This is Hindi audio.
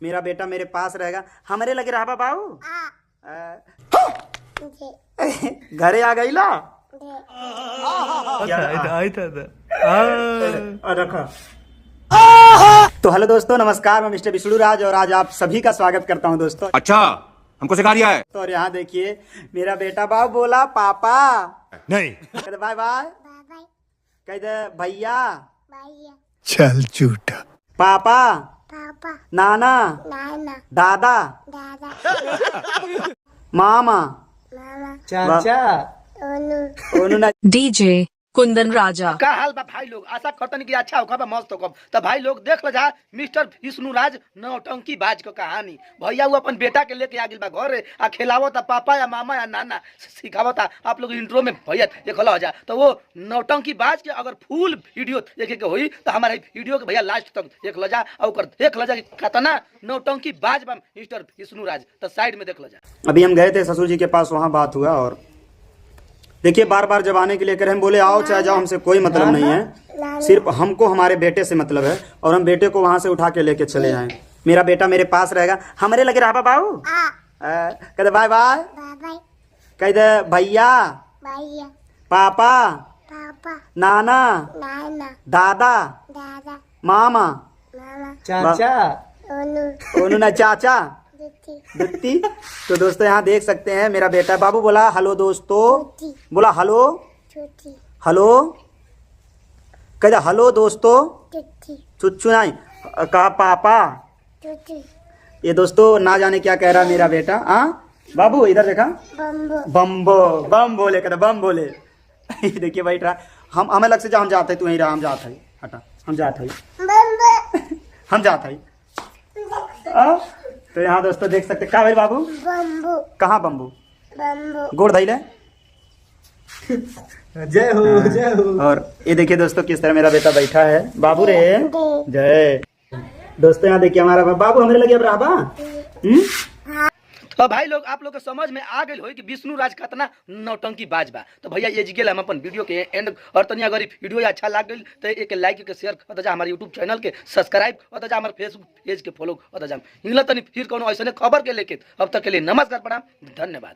मेरा बेटा मेरे पास रहेगा, हमरे लगे रहा बाबू। घरे आ गई ला रखा। तो हेलो दोस्तों, नमस्कार। मैं मिस्टर विष्णु राज और आज आप सभी का स्वागत करता हूं दोस्तों। अच्छा, हमको सिखा दिया है। तो और यहाँ देखिए, मेरा बेटा बाबू बोला पापा नहीं। कहते बाय बाय, कहते भैया चल झूठा। पापा पापा नाना नाना दादा दादा मामा मामा चाचा ओनू डीजे कुंदन राजा। का हाल बा भाई लोग? आशा करतन कि अच्छा होगा बा, मस्त होगा। तो भाई लोग देख ल जा मिस्टर विष्णु राज नौटंकी बाज के कहानी। भैया वो अपन बेटा के लेके आ गेल बा घर आ खिलावता पापा या मामा या नाना सिखावता। आप लोग इंट्रो में भैया देख लो जा। तो वो नौटंकी बाज के अगर फुल वीडियो देखे के होई तो हमारे वीडियो के भैया लास्ट तक देख लो जा और देख लो जा कि कितना नौटंकी बाज बा मिस्टर विष्णु राज। तो साइड में देख लो जा। अभी हम गए थे ससुर जी के पास, वहाँ बात हुआ और देखिए बार बार जब आने के लिए कह रहे हम बोले आओ चाहे जाओ, हमसे कोई मतलब नहीं है, सिर्फ हमको हमारे बेटे से मतलब है और हम बेटे को वहाँ से उठा के लेके चले आए। मेरा बेटा मेरे पास रहेगा, हमरे लगे रहा बाबू। कहते बाय बाय, बाबा कहते भैया भैया पापा पापा नाना नाना दादा दादा मामा मामा चाचा ओनू ओनू ना चाचा दुती दुत्ती। तो दोस्तों यहाँ देख सकते हैं मेरा बेटा बाबू बोला हेलो दोस्तों, बोला हेलो छुट्टी हेलो, कहता हेलो दोस्तों, छुट्टी चुच्चू नहीं कहा पापा। छुट्टी ये दोस्तों ना जाने क्या कह रहा मेरा बेटा। हाँ बाबू इधर देखा, बम्बो बम्बो बम बोले, कहता बम बोले। देखिए बैठ रहा, हम हमें लग से जा हम जाते तू यहीं रहा, हम जाते हैं, हटा हम जाते हैं, बम्बो हम जाते हैं। तो यहाँ दोस्तों देख सकते का भाई बाबू बम्बो कहाँ बम्बू बम्बो गोड़ धैले। जय हो जय हो। और ये देखिए दोस्तों किस तरह मेरा बेटा बैठा है। बाबू रे जय। दोस्तों यहाँ देखिए हमारा बाबू हमरे लगे अब रहा। तो भाई लोग आप लोग के समझ में आ गई हो कि विष्णु राज कितना नौटंकी बाज बा। तो भैया ये जिगेल हम अपन वीडियो के एंड और तनी अगर वीडियो अच्छा लग गई तो एक लाइक के शेयर कर जा, हमारे यूट्यूब चैनल के सब्सक्राइब कर जा, हमारे फेसबुक पेज के फॉलो कर जा। इंगला तनी फिर कोनो ऐसे खबर के लेके अब तक के लिए नमस्कार प्रणाम, धन्यवाद।